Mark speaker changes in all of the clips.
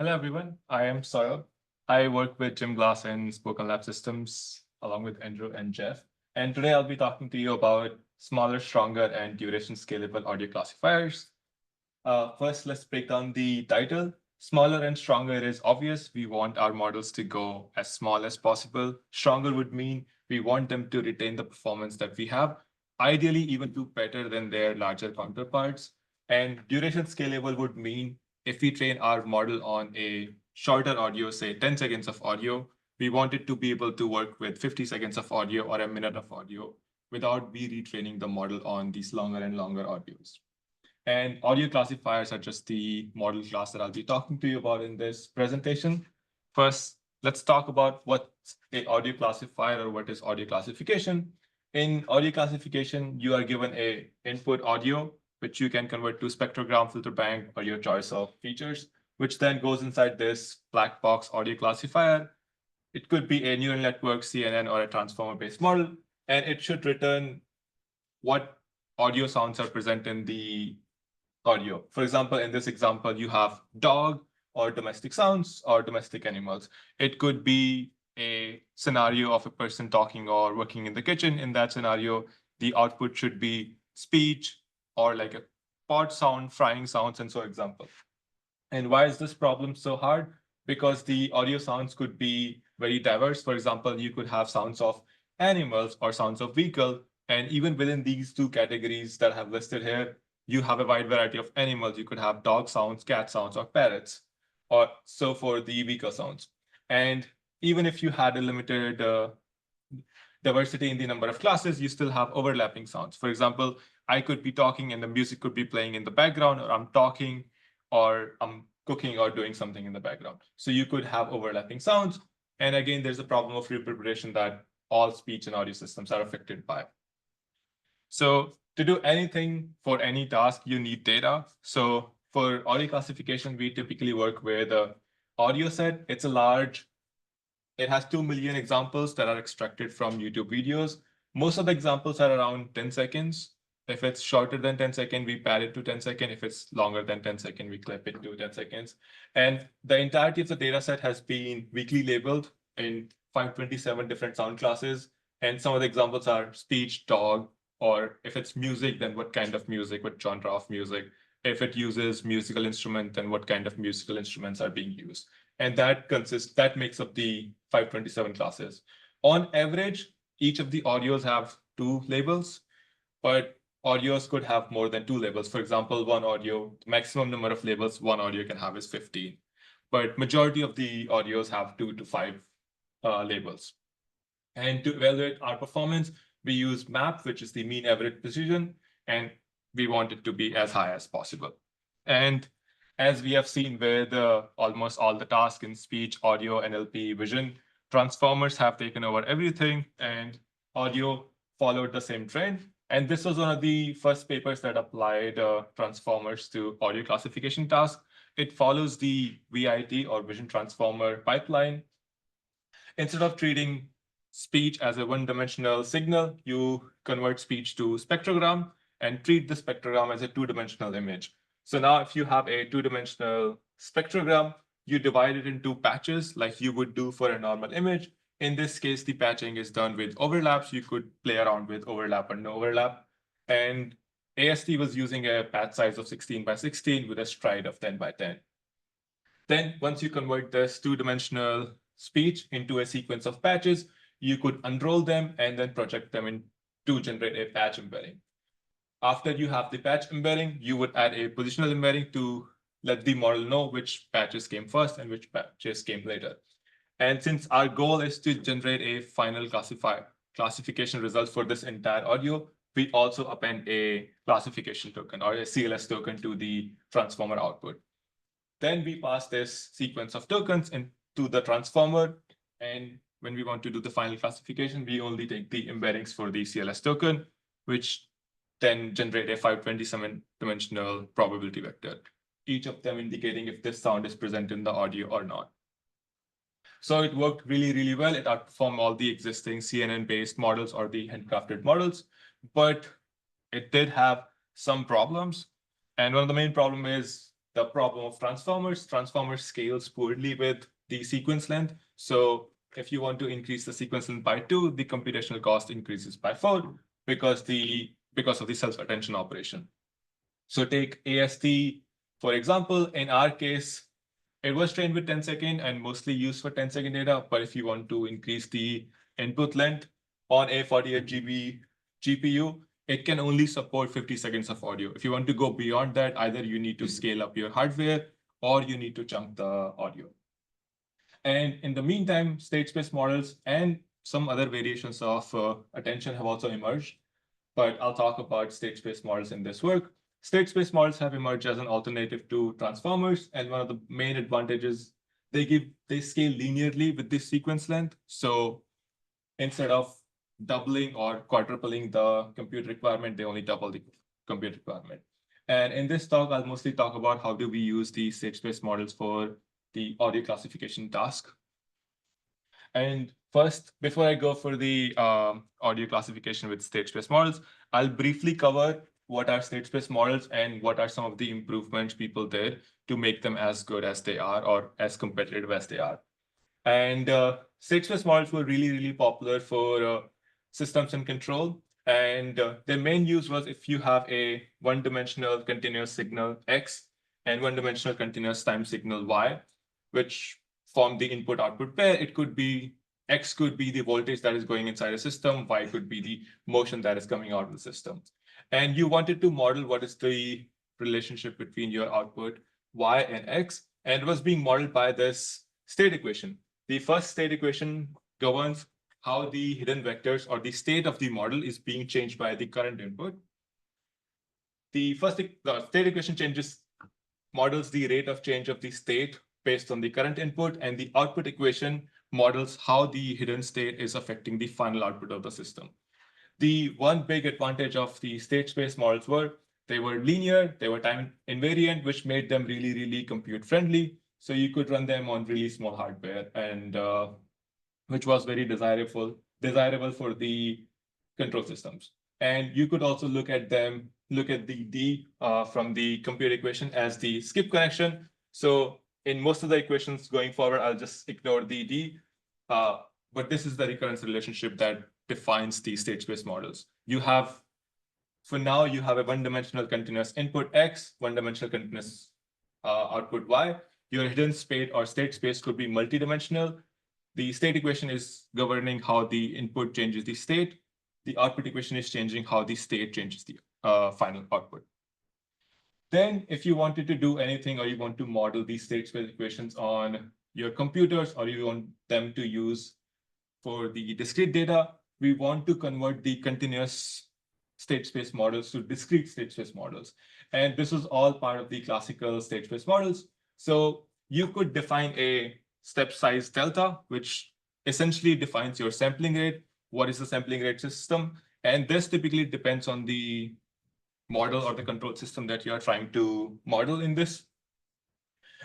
Speaker 1: Hello, everyone. I am Saurabh. I work with Jim Glass and Spoken Lab Systems, along with Andrew and Jeff. And today I'll be talking to you about smaller, stronger, and duration-scalable audio classifiers. First, let's break down the title. Smaller and stronger is obvious. We want our models to go as small as possible. Stronger would mean we want them to retain the performance that we have, ideally even do better than their larger counterparts. And duration scalable would mean if we train our model on a shorter audio, say 10 seconds of audio, we want it to be able to work with 50 seconds of audio or a minute of audio without we retraining the model on these longer and longer audios. And audio classifiers are just the model class that I'll be talking to you about in this presentation. First, let's talk about what's an audio classifier or what is audio classification. In audio classification, you are given a input audio, which you can convert to spectrogram, filter bank, or your choice of features, which then goes inside this black box audio classifier. It could be a neural network, CNN, or a transformer-based model, and it should return what audio sounds are present in the audio. For example, in this example, you have dog or domestic sounds or domestic animals. It could be a scenario of a person talking or working in the kitchen. In that scenario, the output should be speech or like a pot sound, frying sounds, and so example. And why is this problem so hard? Because the audio sounds could be very diverse. For example, you could have sounds of animals or sounds of vehicle. And even within these two categories that I have listed here, you have a wide variety of animals. You could have dog sounds, cat sounds, or parrots, or so for the vehicle sounds. And even if you had a limited diversity in the number of classes, you still have overlapping sounds. For example, I could be talking and the music could be playing in the background, or I'm talking, or I'm cooking or doing something in the background. So you could have overlapping sounds. And again, there's a problem of representation that all speech and audio systems are affected by. So to do anything for any task, you need data. So for audio classification, we typically work with the AudioSet. It's a large, it has 2 million examples that are extracted from YouTube videos. Most of the examples are around 10 seconds. If it's shorter than 10 seconds, we pad it to 10 seconds. If it's longer than 10 seconds, we clip it to 10 seconds. And the entirety of the data set has been weakly labeled in 527 different sound classes. And some of the examples are speech, dog, or if it's music, then what kind of music, what genre of music. If it uses musical instrument, then what kind of musical instruments are being used. And that makes up the 527 classes. On average, each of the audios have 2 labels, but audios could have more than 2 labels. For example, one audio, maximum number of labels one audio can have is 15. But majority of the audios have 2 to 5 labels. And to evaluate our performance, we use MAP, which is the mean average precision, and we want it to be as high as possible. And as we have seen with almost all the tasks in speech, audio, NLP, vision, transformers have taken over everything, and audio followed the same trend. And this was one of the first papers that applied transformers to audio classification tasks. It follows the VIT or Vision Transformer pipeline. Instead of treating speech as a one-dimensional signal, you convert speech to spectrogram and treat the spectrogram as a 2-dimensional image. So now if you have a 2-dimensional spectrogram, you divide it into patches like you would do for a normal image. In this case, the patching is done with overlaps. You could play around with overlap or no overlap. And AST was using a patch size of 16 by 16 with a stride of 10 by 10. Then once you convert this 2-dimensional speech into a sequence of patches, you could unroll them and then project them in to generate a patch embedding. After you have the patch embedding, you would add a positional embedding to let the model know which patches came first and which patches came later. And since our goal is to generate a final classification result for this entire audio, we also append a classification token or a CLS token to the transformer output. Then we pass this sequence of tokens into the transformer. And when we want to do the final classification, we only take the embeddings for the CLS token, which then generate a 527-dimensional probability vector, each of them indicating if this sound is present in the audio or not. So it worked really, really well. It outperformed all the existing CNN-based models or the handcrafted models, but it did have some problems. And one of the main problems is the problem of transformers. Transformers scales poorly with the sequence length. So if you want to increase the sequence length by 2, the computational cost increases by 4 because of the self-attention operation. So take AST, for example. In our case, it was trained with 10-second and mostly used for 10-second data. But if you want to increase the input length on a 48 GB GPU, it can only support 50 seconds of audio. If you want to go beyond that, either you need to scale up your hardware or you need to chunk the audio. And in the meantime, state space models and some other variations of attention have also emerged. But I'll talk about state space models in this work. State space models have emerged as an alternative to transformers, and one of the main advantages, they scale linearly with this sequence length. So instead of doubling or quadrupling the compute requirement, they only double the compute requirement. And in this talk, I'll mostly talk about how do we use these state space models for the audio classification task. And first, before I go for the audio classification with state space models, I'll briefly cover what are state space models and what are some of the improvements people did to make them as good as they are or as competitive as they are. And state space models were really, really popular for systems and control. And their main use was if you have a one-dimensional continuous signal X and one-dimensional continuous time signal Y, which form the input-output pair. It could be X could be the voltage that is going inside a system, Y could be the motion that is coming out of the system. And you wanted to model what is the relationship between your output Y and X, and it was being modeled by this state equation. The first state equation governs how the hidden vectors or the state of the model is being changed by the current input. The state equation models the rate of change of the state based on the current input, and the output equation models how the hidden state is affecting the final output of the system. The one big advantage of the state space models were they were linear, they were time invariant, which made them really, really compute friendly. So you could run them on really small hardware, and which was very desirable for the control systems. And you could also look at the D from the compute equation as the skip connection. So in most of the equations going forward, I'll just ignore the D. But this is the recurrence relationship that defines the state space models. For now, you have a one-dimensional continuous input X, one-dimensional continuous output Y. Your hidden state or state space could be multidimensional. The state equation is governing how the input changes the state. The output equation is changing how the state changes the final output. Then if you wanted to do anything, or you want to model these state space equations on your computers, or you want them to use for the discrete data, we want to convert the continuous state space models to discrete state space models. And this is all part of the classical state space models. So you could define a step size delta, which essentially defines your sampling rate. What is the sampling rate system? And this typically depends on the model or the control system that you are trying to model in this.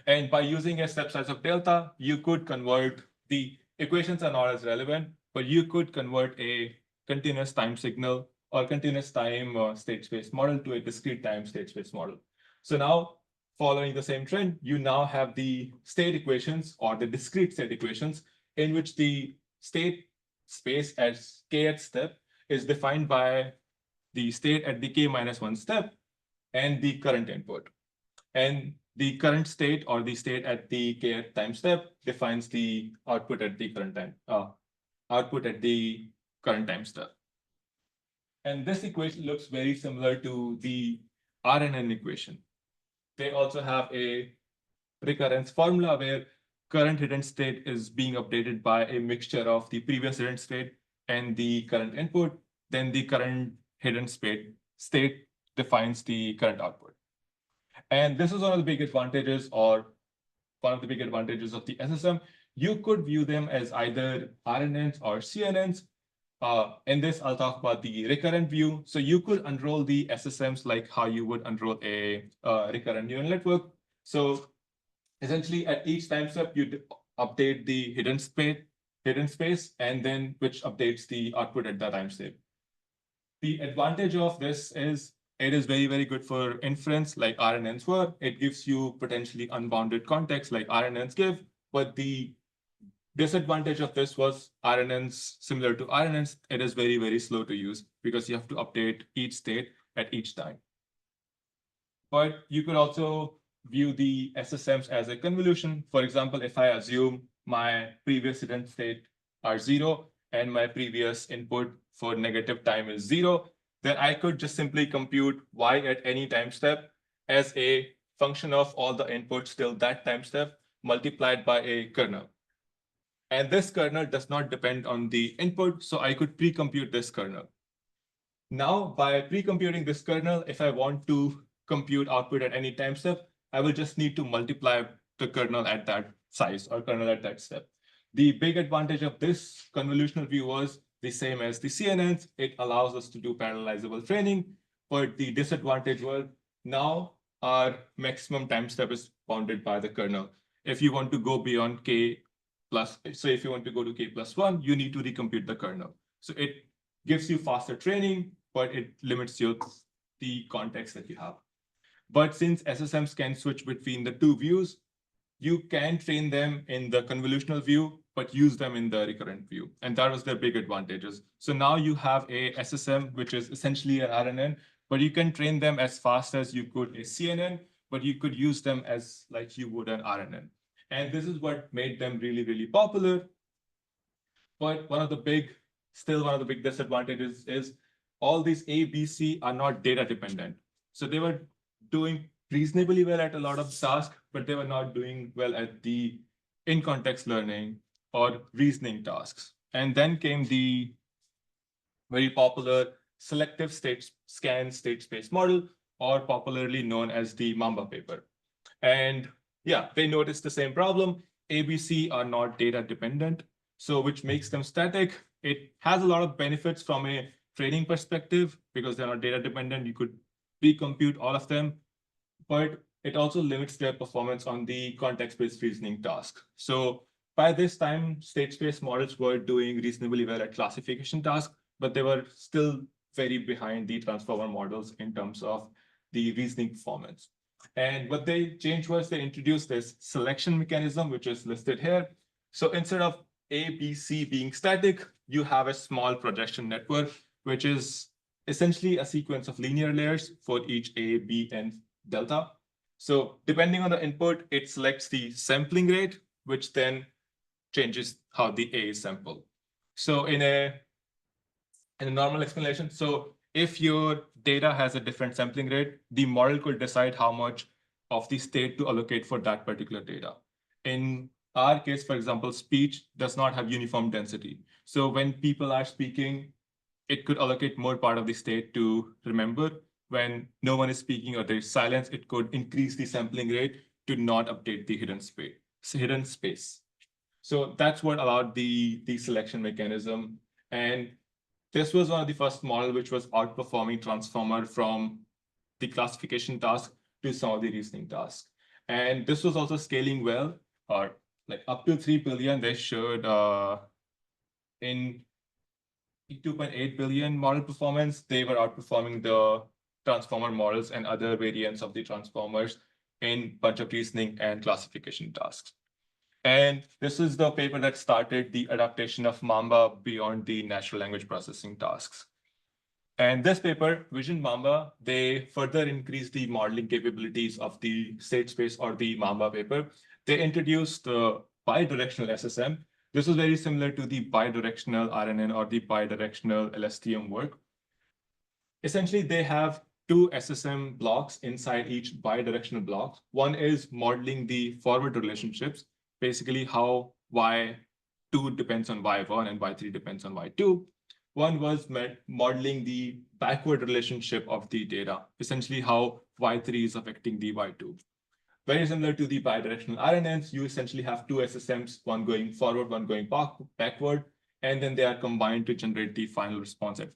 Speaker 1: And by using a step size of delta, you could convert the equations are not as relevant, but you could convert a continuous time signal or continuous time state space model to a discrete time state space model. So now, following the same trend, you now have the state equations or the discrete state equations in which the state space as kth step is defined by the state at the k-1 step and the current input. And the current state or the state at the kth time step defines the output at the current time step. And this equation looks very similar to the RNN equation. They also have a recurrence formula where current hidden state is being updated by a mixture of the previous hidden state and the current input. Then the current hidden state defines the current output. And this is one of the big advantages of the SSM. You could view them as either RNNs or CNNs. In this, I'll talk about the recurrent view. So you could unroll the SSMs like how you would unroll a recurrent neural network. So essentially, at each time step, you update the hidden space, and then which updates the output at that time step. The advantage of this is It is very, very good for inference like RNNs were. It gives you potentially unbounded context like RNNs give, but the disadvantage of this was RNNs, similar to RNNs, it is very, very slow to use because you have to update each state at each time. But you could also view the SSMs as a convolution. For example, if I assume my previous hidden state are 0 and my previous input for negative time is 0, then I could just simply compute y at any time step as a function of all the inputs till that time step multiplied by a kernel. And this kernel does not depend on the input, so I could pre-compute this kernel. Now, by pre-computing this kernel, if I want to compute output at any time step, I will just need to multiply the kernel at that size or kernel at that step. The big advantage of this convolutional view was the same as the CNNs. It allows us to do parallelizable training, but the disadvantage was now our maximum time step is bounded by the kernel. If you want to go beyond k plus, so if you want to go to k plus 1, you need to recompute the kernel. So it gives you faster training, but it limits the context that you have. But since SSMs can switch between the two views, you can train them in the convolutional view, but use them in the recurrent view. And that was their big advantages. So now you have a SSM, which is essentially an RNN, but you can train them as fast as you could a CNN, but you could use them as like you would an RNN. And this is what made them really, really popular. But still one of the big disadvantages is all these A, B, C are not data dependent. So they were doing reasonably well at a lot of tasks, but they were not doing well at the in-context learning or reasoning tasks. And then came the very popular selective scan state space model, or popularly known as the Mamba paper. And yeah, they noticed the same problem. ABC are not data dependent, so which makes them static. It has a lot of benefits from a training perspective because they're not data dependent. You could pre-compute all of them, but it also limits their performance on the context-based reasoning task. So by this time, state space models were doing reasonably well at classification tasks, but they were still very behind the transformer models in terms of the reasoning performance. And what they changed was they introduced this selection mechanism, which is listed here. So instead of A, B, C being static, you have a small projection network, which is essentially a sequence of linear layers for each A, B, and delta. So depending on the input, it selects the sampling rate, which then changes how the A is sampled. So in a normal explanation, so if your data has a different sampling rate, the model could decide how much of the state to allocate for that particular data. In our case, for example, speech does not have uniform density. So when people are speaking, it could allocate more part of the state to remember. When no one is speaking or there's silence, it could increase the sampling rate to not update the hidden space. So that's what allowed the selection mechanism. And this was one of the first model which was outperforming transformer from the classification task to some of the reasoning tasks. And this was also scaling well, or like up to 3 billion. They showed in 2.8 billion model performance, they were outperforming the transformer models and other variants of the transformers in bunch of reasoning and classification tasks. And this is the paper that started the adaptation of Mamba beyond the natural language processing tasks. And this paper, Vision Mamba, they further increased the modeling capabilities of the state space or the Mamba paper. They introduced the bidirectional SSM. This was very similar to the bidirectional RNN or the bidirectional LSTM work. Essentially, they have two SSM blocks inside each bidirectional block. One is modeling the forward relationships, basically how Y2 depends on Y1 and Y3 depends on Y2. One was modeling the backward relationship of the data, essentially how Y3 is affecting the Y2. Very similar to the bidirectional RNNs, you essentially have two SSMs, one going forward, one going backward, and then they are combined to generate the final response at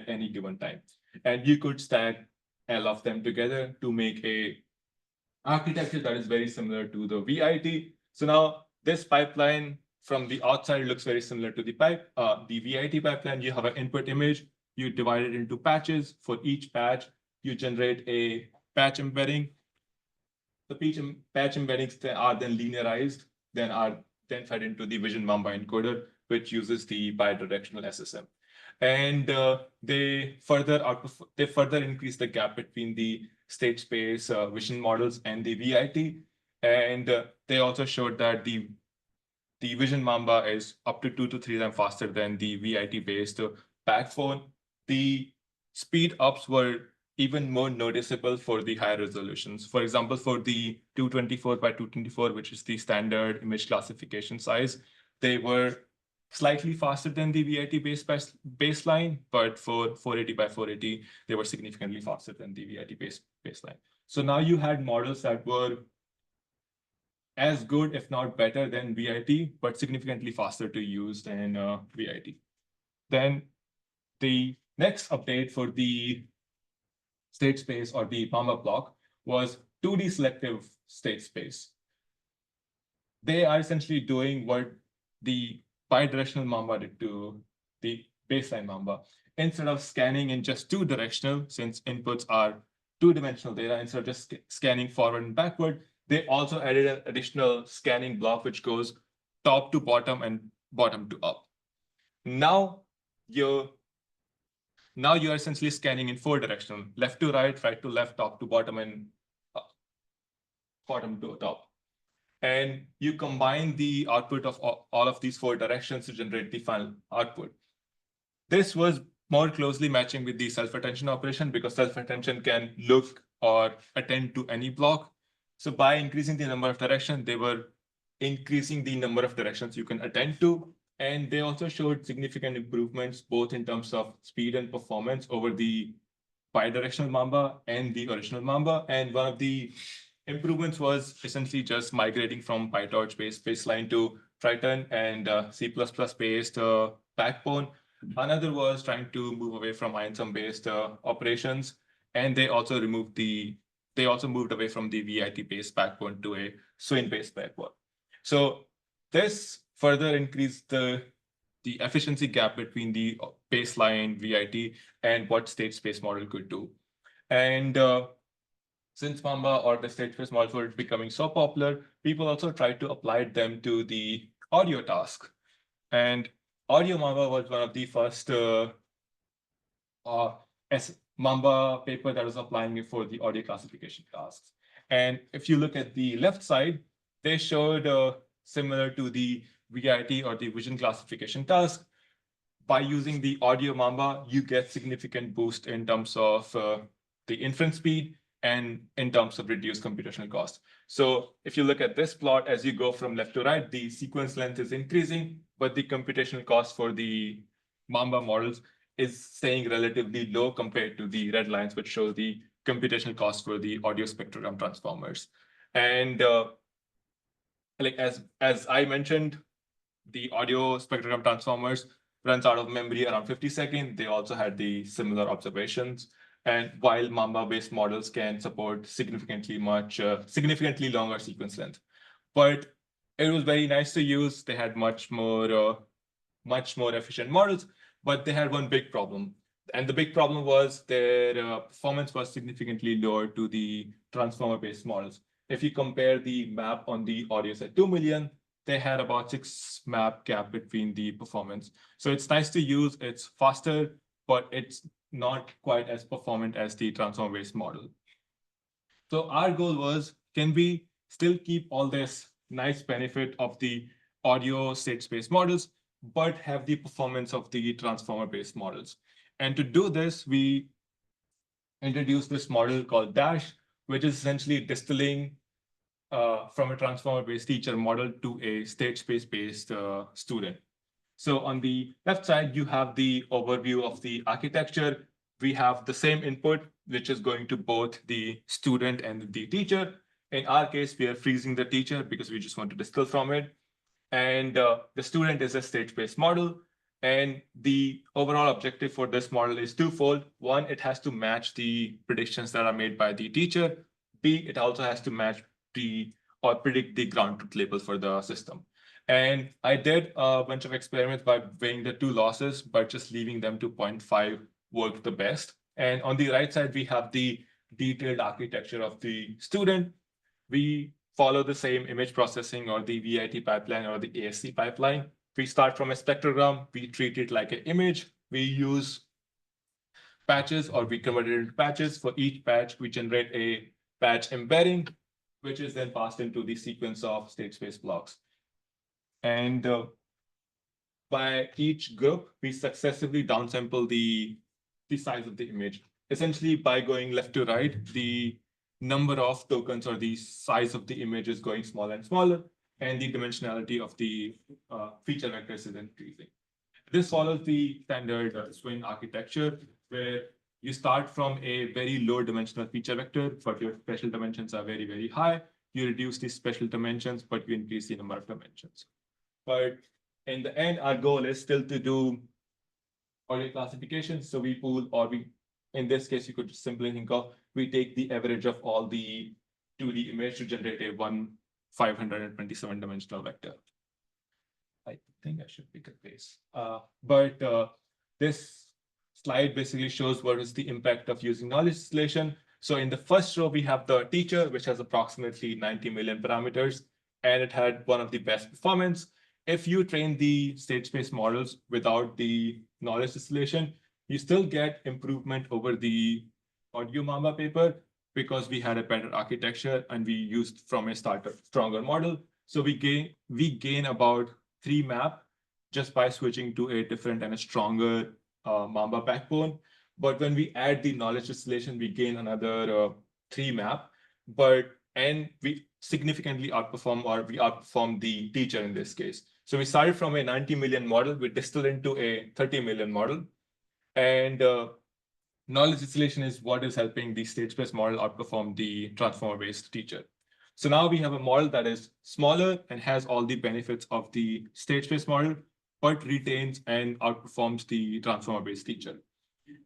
Speaker 1: any given time. And you could stack L of them together to make a architecture that is very similar to the VIT. So now this pipeline from the outside looks very similar to the VIT pipeline. You have an input image, you divide it into patches. For each patch, you generate a patch embedding. The patch embeddings are then linearized, then fed into the Vision Mamba encoder, which uses the bidirectional SSM. And they further increase the gap between the state space vision models and the VIT. And they also showed that the Vision Mamba is up to 2 to 3 times faster than the VIT-based backbone. The speed ups were even more noticeable for the higher resolutions. For example, for the 224 by 224, which is the standard image classification size, they were slightly faster than the VIT-based baseline, but for 480 by 480, they were significantly faster than the VIT-based baseline. So now you had models that were as good, if not better than VIT, but significantly faster to use than VIT. Then the next update for the state space or the Mamba block was 2D selective state space. They are essentially doing what the bidirectional Mamba did to the baseline Mamba. Instead of scanning in just two-directional, since inputs are two-dimensional data, instead of just scanning forward and backward, they also added an additional scanning block which goes top to bottom and bottom to up. Now you're essentially scanning in four-directional, left to right, right to left, top to bottom, and bottom to top. And you combine the output of all of these four directions to generate the final output. This was more closely matching with the self-attention operation because self-attention can look or attend to any block. So by increasing the number of directions, they were increasing the number of directions you can attend to. And they also showed significant improvements, both in terms of speed and performance over the bidirectional Mamba and the original Mamba. And one of the improvements was essentially just migrating from PyTorch-based baseline to Triton and C++-based backbone. Another was trying to move away from IronSum-based operations, and they also moved away from the VIT-based backbone to a Swing-based backbone. So this further increased the efficiency gap between the baseline VIT and what state space model could do. And since Mamba or the state space models were becoming so popular, people also tried to apply them to the audio task. And Audio Mamba was one of the first Mamba paper that was applying it for the audio classification tasks. And if you look at the left side, they showed similar to the VIT or the vision classification task. By using the Audio Mamba, you get significant boost in terms of the inference speed and in terms of reduced computational cost. So if you look at this plot, as you go from left to right, the sequence length is increasing, but the computational cost for the Mamba models is staying relatively low compared to the red lines, which show the computational cost for the audio spectrogram transformers. And like as I mentioned, the audio spectrogram transformers runs out of memory around 50 seconds. They also had the similar observations. And while Mamba-based models can support significantly longer sequence length, but it was very nice to use. They had much more efficient models, but they had one big problem. And the big problem was their performance was significantly lower to the transformer-based models. If you compare the map on the AudioSet 2 million, they had about 6 map gap between the performance. So it's nice to use, it's faster, but it's not quite as performant as the transformer-based model. So our goal was, can we still keep all this nice benefit of the audio state space models, but have the performance of the transformer-based models? And to do this, we introduced this model called Dash, which is essentially distilling from a transformer-based teacher model to a state space-based student. So on the left side, you have the overview of the architecture. We have the same input, which is going to both the student and the teacher. In our case, we are freezing the teacher because we just want to distill from it. And the student is a state space model. And the overall objective for this model is twofold. One, it has to match the predictions that are made by the teacher. B, it also has to match predict the ground truth label for the system. And I did a bunch of experiments by weighing the two losses, but just leaving them to 0.5 worked the best. And on the right side, we have the detailed architecture of the student. We follow the same image processing or the VIT pipeline or the ASC pipeline. We start from a spectrogram, we treat it like an image. We use patches, or we convert it into patches. For each patch, we generate a patch embedding, which is then passed into the sequence of state space blocks. And by each group, we successively downsample the size of the image. Essentially, by going left to right, the number of tokens or the size of the image is going smaller and smaller, and the dimensionality of the feature vectors is increasing. This follows the standard swing architecture, where you start from a very low dimensional feature vector, but your special dimensions are very, very high. You reduce the special dimensions, but you increase the number of dimensions. But in the end, our goal is still to do audio classification. So we pool, or we, in this case, you could just simply think of, we take the average of all the 2D image to generate a 527 dimensional vector. I think I should pick a pace. But this slide basically shows what is the impact of using knowledge distillation. So in the first row, we have the teacher, which has approximately 90 million parameters, and it had one of the best performance. If you train the state space models without the knowledge distillation, you still get improvement over the audio Mamba paper, because we had a better architecture and we used from a stronger model. So we gain about 3 map just by switching to a different and a stronger Mamba backbone. But when we add the knowledge distillation, we gain another 3 map, and we significantly outperform, or we outperform the teacher in this case. So we started from a 90 million model, we distilled into a 30 million model. And knowledge distillation is what is helping the state space model outperform the transformer-based teacher. So now we have a model that is smaller and has all the benefits of the state space model, but retains and outperforms the transformer-based teacher.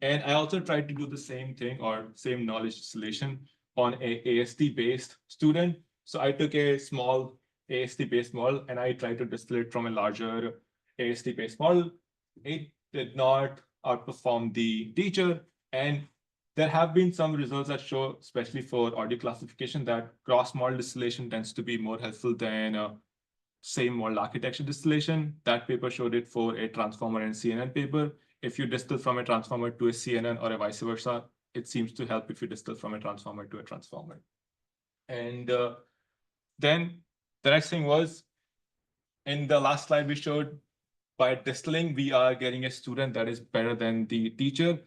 Speaker 1: And I also tried to do the same thing, or same knowledge distillation, on a AST-based student. So I took a small AST-based model and I tried to distill it from a larger AST-based model. It did not outperform the teacher. And there have been some results that show, especially for audio classification, that cross-model distillation tends to be more helpful than same model architecture distillation. That paper showed it for a transformer and CNN paper. If you distill from a transformer to a CNN or a vice versa, it seems to help if you distill from a transformer to a transformer. And then the next thing was, in the last slide we showed, by distilling, we are getting a student that is better than the teacher.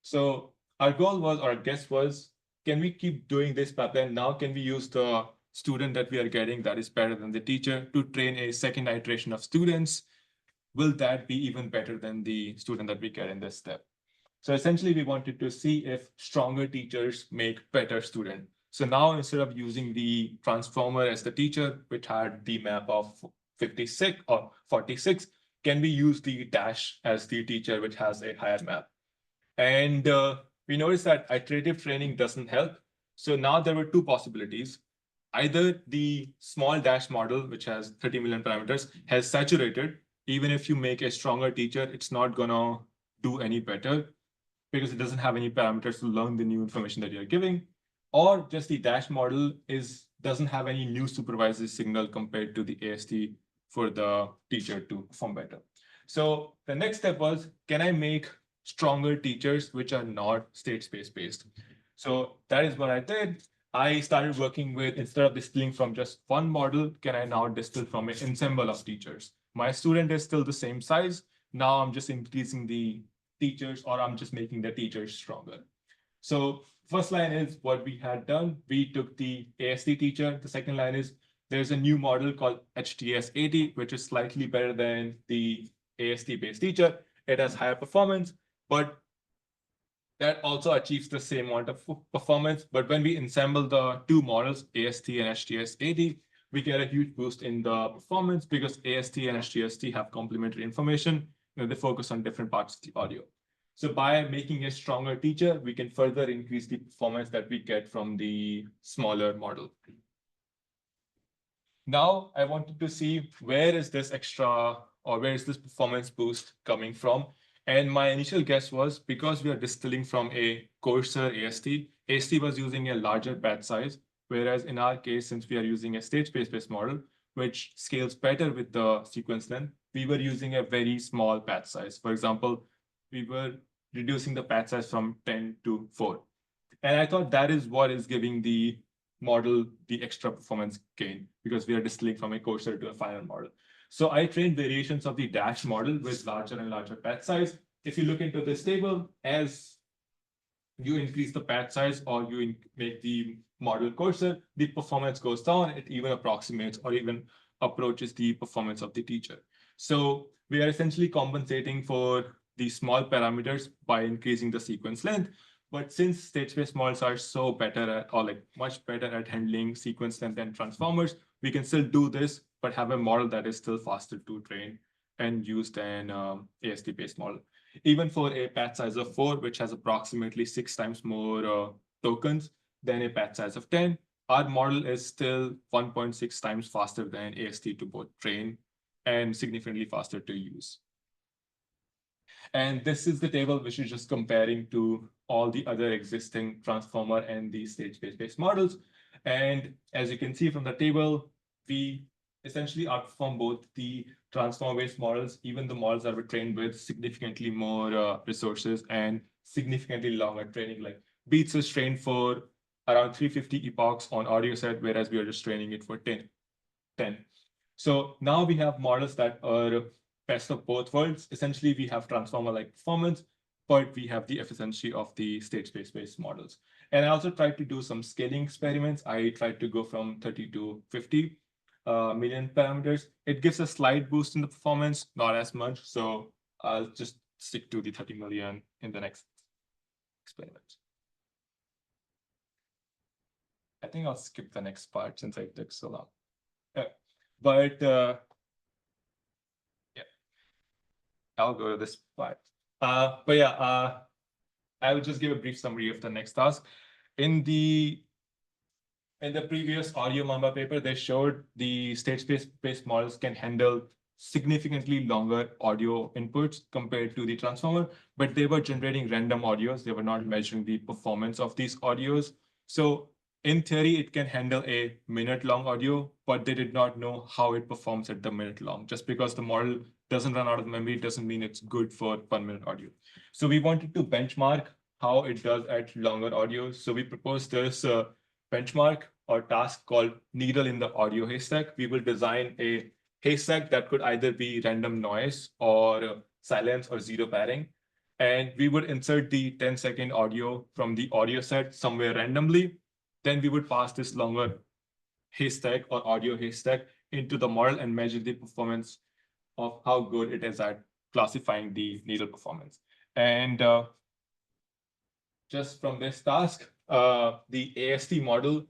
Speaker 1: So our goal was, or our guess was, can we keep doing this pipeline? Now, can we use the student that we are getting that is better than the teacher to train a second iteration of students? Will that be even better than the student that we get in this step? So essentially, we wanted to see if stronger teachers make better students. So now, instead of using the transformer as the teacher, which had the map of 56 or 46, can we use the dash as the teacher, which has a higher map? And we noticed that iterative training doesn't help. So now there were 2 possibilities. Either the small dash model, which has 30 million parameters, has saturated. Even if you make a stronger teacher, it's not going to do any better because it doesn't have any parameters to learn the new information that you're giving. Or just the dash model doesn't have any new supervisory signal compared to the AST for the teacher to perform better. So the next step was, can I make stronger teachers which are not state space based? So that is what I did. I started working with, instead of distilling from just one model, can I now distill from an ensemble of teachers? My student is still the same size. Now I'm just increasing the teachers, or I'm just making the teachers stronger. So first line is what we had done. We took the AST teacher. The second line is, there's a new model called HTS80, which is slightly better than the AST-based teacher. It has higher performance, but that also achieves the same amount of performance. But when we ensemble the 2 models, AST and HTS80, we get a huge boost in the performance because AST and HTS have complementary information. They focus on different parts of the audio. So by making a stronger teacher, we can further increase the performance that we get from the smaller model. Now I wanted to see, where is this extra, or where is this performance boost coming from? And my initial guess was because we are distilling from a coarser AST, AST was using a larger batch size, whereas in our case, since we are using a state space-based model, which scales better with the sequence length, we were using a very small batch size. For example, we were reducing the batch size from 10 to 4. And I thought that is what is giving the model the extra performance gain, because we are distilling from a coarser to a finer model. So I trained variations of the dash model with larger and larger batch size. If you look into this table, as you increase the batch size or you make the model coarser, the performance goes down. It even approximates or even approaches the performance of the teacher. So we are essentially compensating for the small parameters by increasing the sequence length. But since state space models are so better at, or like much better at handling sequence length than transformers, we can still do this, but have a model that is still faster to train and use than AST-based model. Even for a patch size of 4, which has approximately 6 times more tokens than a patch size of 10, our model is still 1.6 times faster than AST to both train and significantly faster to use. And this is the table which is just comparing to all the other existing transformer and the state space-based models. And as you can see from the table, we essentially outperform both the transformer-based models, even the models that were trained with significantly more resources and significantly longer training. Like Beats is trained for around 350 epochs on AudioSet, whereas we are just training it for 10. So now we have models that are best of both worlds. Essentially, we have transformer-like performance, but we have the efficiency of the state space-based models. And I also tried to do some scaling experiments. I tried to go from 30 to 50 million parameters. It gives a slight boost in the performance, not as much. So I'll just stick to the 30 million in the next experiment. I think I'll skip the next part since I took so long. But yeah, I'll go to this part. But yeah, I will just give a brief summary of the next task. In the previous Audio Mamba paper, they showed the state space-based models can handle significantly longer audio inputs compared to the transformer, but they were generating random audios. They were not measuring the performance of these audios. So in theory, it can handle a minute-long audio, but they did not know how it performs at the minute-long. Just because the model doesn't run out of memory doesn't mean it's good for 1 minute audio. So we wanted to benchmark how it does at longer audio. So we proposed this benchmark or task called Needle in the Audio Haystack. We will design a haystack that could either be random noise or silence or zero pairing. And we would insert the 10-second audio from the audio set somewhere randomly. Then we would pass this longer haystack or audio haystack into the model and measure the performance of how good it is at classifying the needle performance. And just from this task, the AST model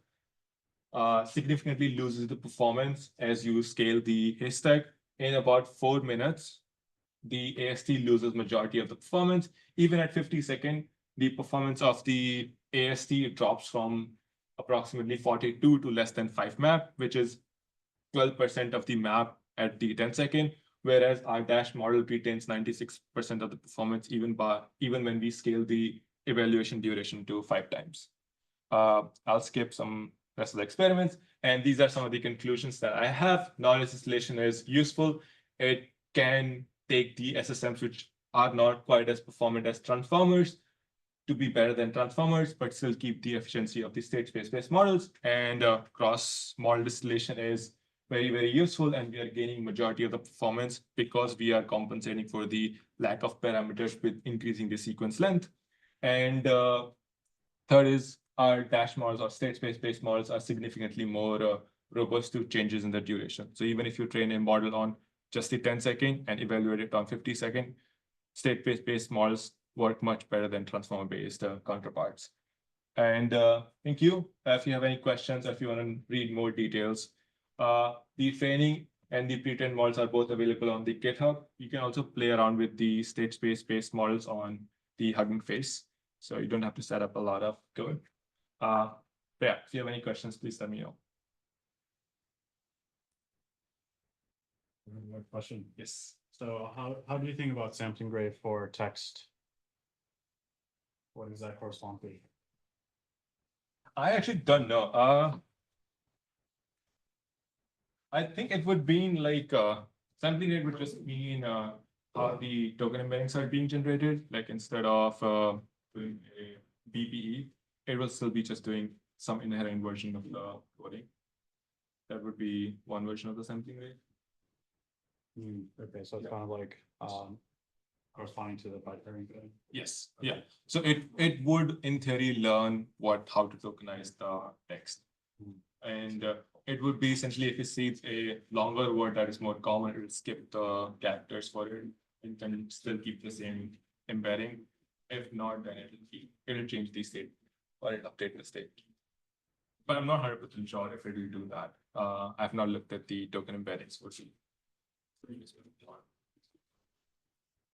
Speaker 1: significantly loses the performance as you scale the haystack. In about 4 minutes, the AST loses majority of the performance. Even at 50 seconds, the performance of the AST drops from approximately 42 to less than 5 map, which is 12% of the map at the 10-second, whereas our dash model retains 96% of the performance even when we scale the evaluation duration to 5 times. I'll skip some rest of the experiments, and these are some of the conclusions that I have. Knowledge distillation is useful. It can take the SSMs, which are not quite as performant as transformers, to be better than transformers, but still keep the efficiency of the state space-based models. And cross-model distillation is very, very useful, and we are gaining majority of the performance because we are compensating for the lack of parameters with increasing the sequence length. And third is our dash models or state space-based models are significantly more robust to changes in the duration. So even if you train a model on just the 10-second and evaluate it on 50-second, state space-based models work much better than transformer-based counterparts. And thank you. If you have any questions, if you want to read more details, the training and the pre-trained models are both available on the GitHub. You can also play around with the state space-based models on the Hugging Face. So you don't have to set up a lot of code. But yeah, if you have any questions, please let me know.
Speaker 2: One question.
Speaker 1: Yes.
Speaker 2: So how do you think about sampling rate for text? What does that correspond to?
Speaker 1: I actually don't know. I think it would mean like sampling rate would just mean how the token embeddings are being generated. Like instead of doing a BPE, it will still be just doing some inherent version of the coding. That would be one version of the sampling rate.
Speaker 2: Okay, so it's kind of like corresponding to the bytecoding code.
Speaker 1: Yes. Yeah. So it would in theory learn how to tokenize the text. And it would be essentially if it sees a longer word that is more common, it will skip the characters for it and can still keep the same embedding. If not, then it'll change the state or it'll update the state. But I'm not 100% sure if it will do that. I've not looked at the token embeddings for C.